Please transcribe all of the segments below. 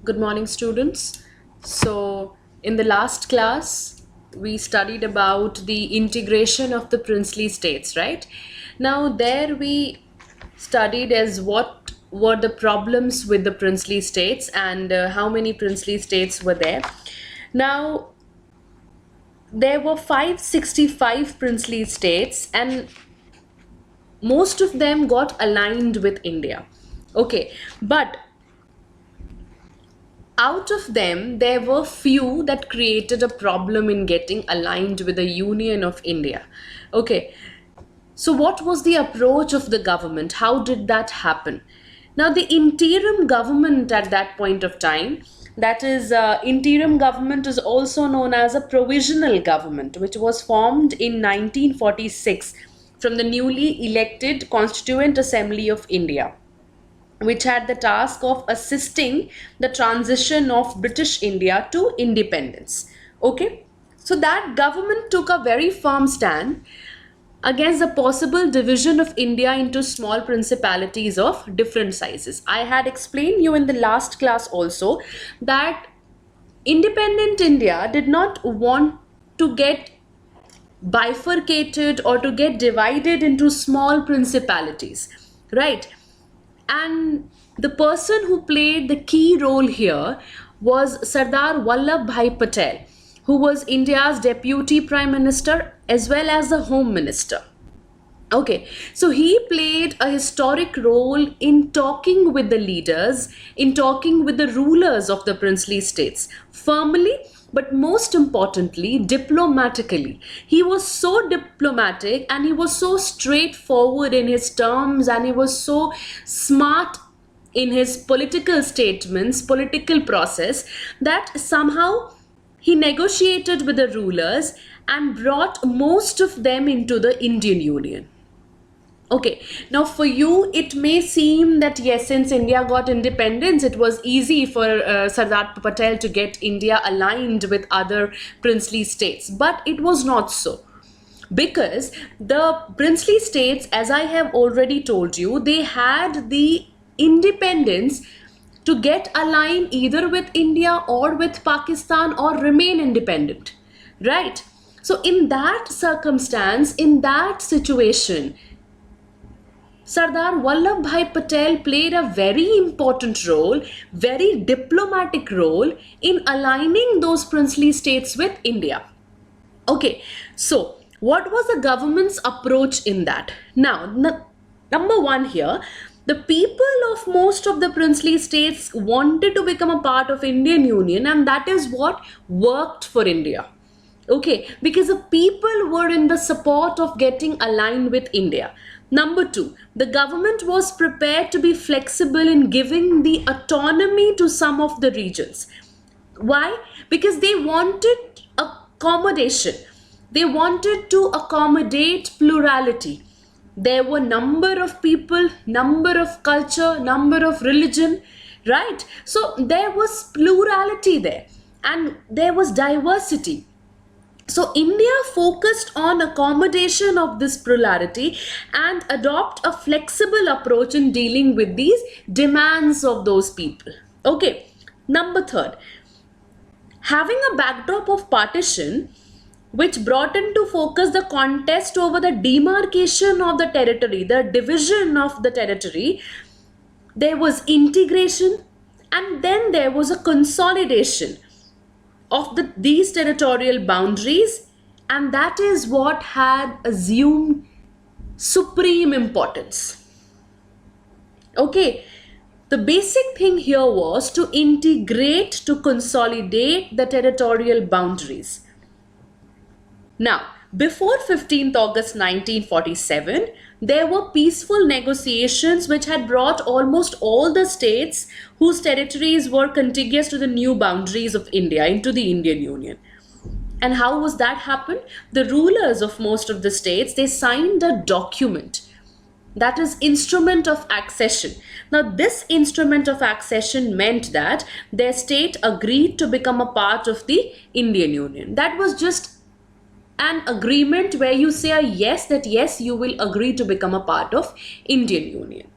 Good morning, students. So, in the last class, we studied about the integration of the princely states, right? Now, there we studied as what were the problems with the princely states and how many princely states were there. Now, there were 565 princely states, and most of them got aligned with India. Okay, but out of them, there were few that created a problem in getting aligned with the Union of India. Okay, so what was the approach of the government? How did that happen? Now, the interim government at that point of time, that is, interim government is also known as a provisional government, which was formed in 1946 from the newly elected Constituent Assembly of India, which had the task of assisting the transition of British India to independence. Okay, so that government took a very firm stand against the possible division of India into small principalities of different sizes. I had explained you in the last class also that independent India did not want to get bifurcated or to get divided into small principalities, right? And the person who played the key role here was Sardar Vallabhbhai Patel, who was India's deputy prime minister as well as the home minister. Okay, so he played a historic role in talking with the leaders, in talking with the rulers of the princely states, firmly, but most importantly, diplomatically. He was so diplomatic and he was so straightforward in his terms and he was so smart in his political statements, political process, that somehow he negotiated with the rulers and brought most of them into the Indian Union. Okay, now for you, it may seem that yes, since India got independence, it was easy for Sardar Patel to get India aligned with other princely states, but it was not so. Because the princely states, as I have already told you, they had the independence to get aligned either with India or with Pakistan or remain independent, right? So, in that circumstance, in that situation, Sardar Vallabhbhai Patel played a very important role, very diplomatic role in aligning those princely states with India. Okay, so what was the government's approach in that? Now, number one here, the people of most of the princely states wanted to become a part of Indian Union, and that is what worked for India. Okay, because the people were in the support of getting aligned with India. Number two, the government was prepared to be flexible in giving the autonomy to some of the regions. Why? Because they wanted accommodation. They wanted to accommodate plurality. There were number of people, number of culture, number of religion, right? So there was plurality there and there was diversity. So India focused on accommodation of this plurality and adopt a flexible approach in dealing with these demands of those people. Okay, number third, having a backdrop of partition which brought into focus the contest over the demarcation of the territory, the division of the territory, there was integration and then there was a consolidation of these territorial boundaries, and that is what had assumed supreme importance. Okay, the basic thing here was to integrate, to consolidate the territorial boundaries. Now, before 15th August 1947, there were peaceful negotiations which had brought almost all the states whose territories were contiguous to the new boundaries of India into the Indian Union. And how was that happened? The rulers of most of the states, they signed a document, that is instrument of accession. Now this instrument of accession meant that their state agreed to become a part of the Indian Union. That was just an agreement where you say a yes, that yes, you will agree to become a part of Indian Union.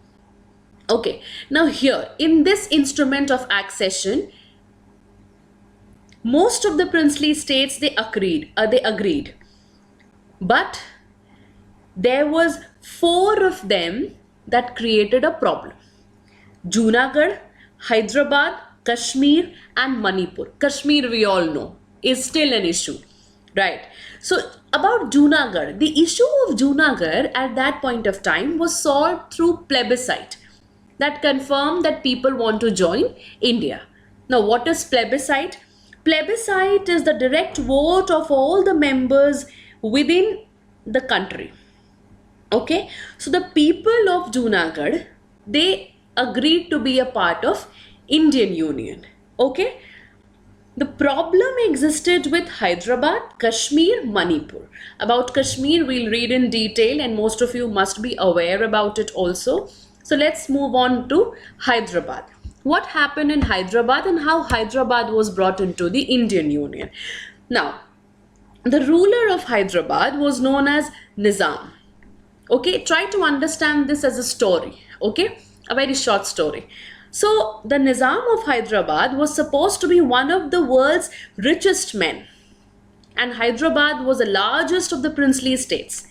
Okay, now here in this instrument of accession, Most of the princely states, they agreed. But there was four of them that created a problem. Junagadh, Hyderabad, Kashmir, and Manipur. Kashmir, we all know, is still an issue, right? So, about Junagadh, the issue of Junagadh at that point of time was solved through plebiscite that confirmed that people want to join India. Now, what is plebiscite? Plebiscite is the direct vote of all the members within the country. Okay, so the people of Junagadh, they agreed to be a part of Indian Union. Okay, the problem existed with Hyderabad, Kashmir, Manipur. About Kashmir, we'll read in detail, and most of you must be aware about it also. So let's move on to Hyderabad. What happened in Hyderabad and how Hyderabad was brought into the Indian Union? Now, the ruler of Hyderabad was known as Nizam. Okay, try to understand this as a story. Okay, a very short story. So, the Nizam of Hyderabad was supposed to be one of the world's richest men, and Hyderabad was the largest of the princely states.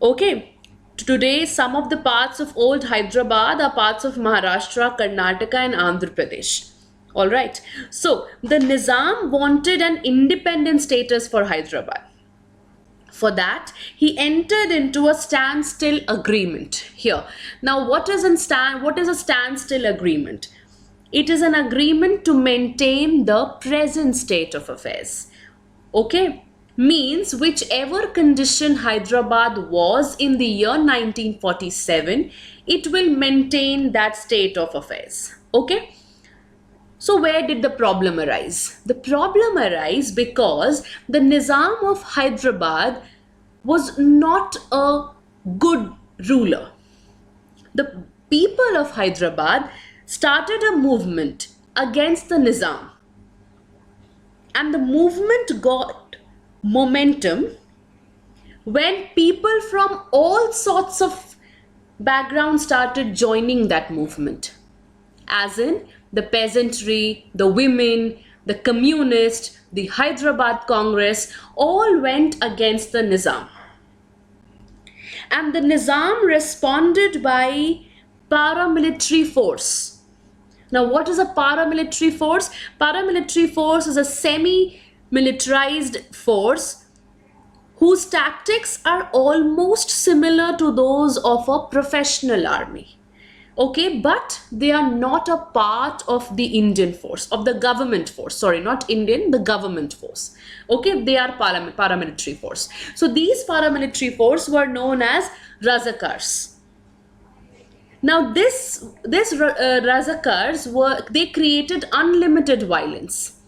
Okay, today some of the parts of old Hyderabad are parts of Maharashtra, Karnataka, and Andhra Pradesh. All right, so the Nizam wanted an independent status for Hyderabad. For that, he entered into a standstill agreement here. Now, what is a standstill agreement? It is an agreement to maintain the present state of affairs. Okay, means whichever condition Hyderabad was in the year 1947, it will maintain that state of affairs. Okay. So where did the problem arise? The problem arise because the Nizam of Hyderabad was not a good ruler. The people of Hyderabad started a movement against the Nizam, and the movement got momentum when people from all sorts of backgrounds started joining that movement, as in the peasantry, the women, the communists, the Hyderabad Congress, all went against the Nizam. And the Nizam responded by paramilitary force. Now, what is a paramilitary force? Paramilitary force is a semi-militarized force whose tactics are almost similar to those of a professional army. Okay, but they are not a part of the Indian force, of the government force. Sorry, not Indian, the government force. Okay, they are paramilitary force. So these paramilitary force were known as Razakars. Now this Razakars they created unlimited violence.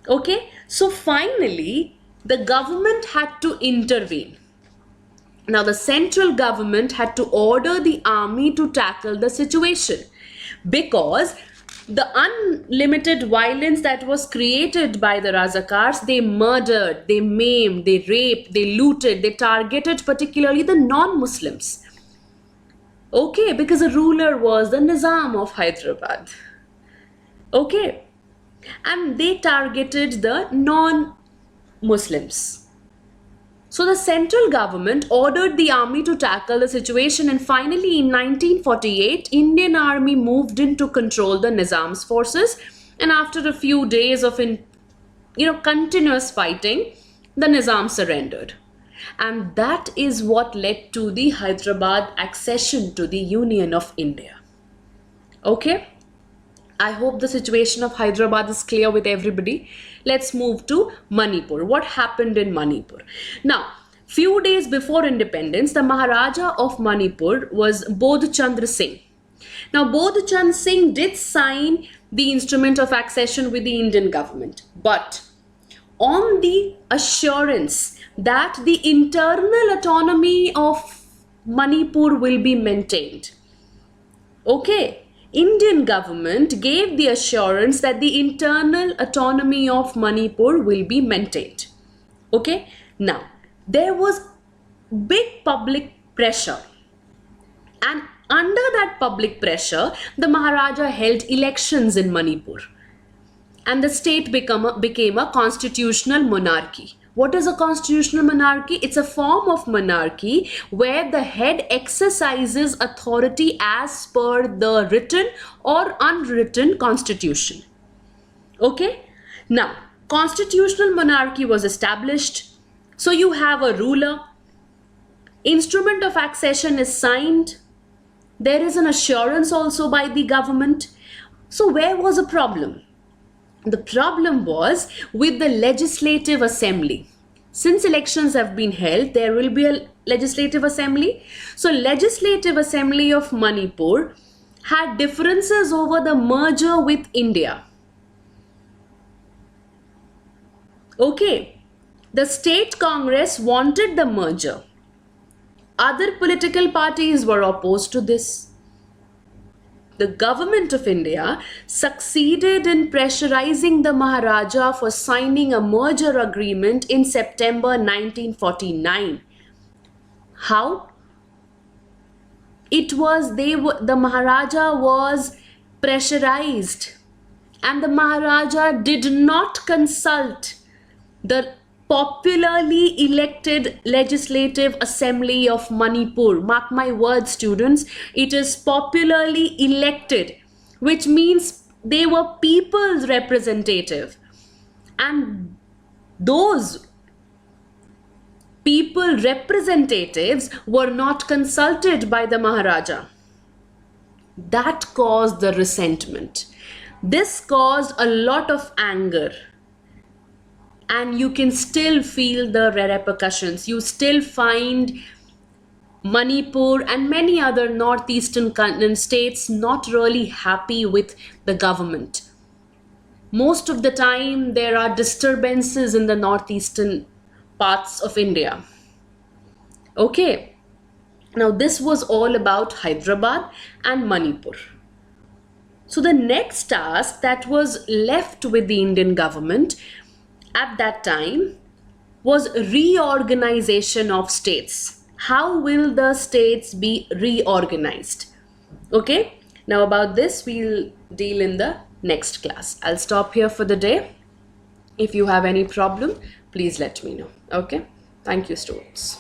Okay, so finally the government had to intervene. Now, the central government had to order the army to tackle the situation because the unlimited violence that was created by the Razakars, they murdered, they maimed, they raped, they looted, they targeted particularly the non-Muslims. Okay, because the ruler was the Nizam of Hyderabad. Okay, and they targeted the non-Muslims. So the central government ordered the army to tackle the situation, and finally in 1948, Indian army moved in to control the Nizam's forces, and after a few days of continuous fighting, the Nizam surrendered. And that is what led to the Hyderabad accession to the Union of India. Okay? I hope the situation of Hyderabad is clear with everybody. Let's move to Manipur. What happened in Manipur? Now, few days before independence, the Maharaja of Manipur was Bodh Chandra Singh. Now, Bodh Chandra Singh did sign the instrument of accession with the Indian government, but on the assurance that the internal autonomy of Manipur will be maintained. Okay. Indian government gave the assurance that the internal autonomy of Manipur will be maintained. Okay, now there was big public pressure, and under that public pressure, the Maharaja held elections in Manipur. and the state became a constitutional monarchy. What is a constitutional monarchy? It's a form of monarchy where the head exercises authority as per the written or unwritten constitution. Okay? Now, constitutional monarchy was established. So you have a ruler, instrument of accession is signed, there is an assurance also by the government. So where was the problem? The problem was with the legislative assembly. Since elections have been held, there will be a legislative assembly. So legislative assembly of Manipur had differences over the merger with India. Okay, the state congress wanted the merger. Other political parties were opposed to this. The government of India succeeded in pressurizing the Maharaja for signing a merger agreement in September 1949. How? The Maharaja was pressurized, and the Maharaja did not consult the popularly elected Legislative Assembly of Manipur. Mark my words, students, it is popularly elected, which means they were people's representative. And those people representatives were not consulted by the Maharaja. That caused the resentment. This caused a lot of anger. And you can still feel the repercussions. You still find Manipur and many other northeastern states not really happy with the government. Most of the time, there are disturbances in the northeastern parts of India. Okay, now this was all about Hyderabad and Manipur. So the next task that was left with the Indian government at that time was reorganization of states. How will the states be reorganized? Okay, now about this we'll deal in the next class. I'll stop here for the day. If you have any problem, please let me know. Okay, thank you, students.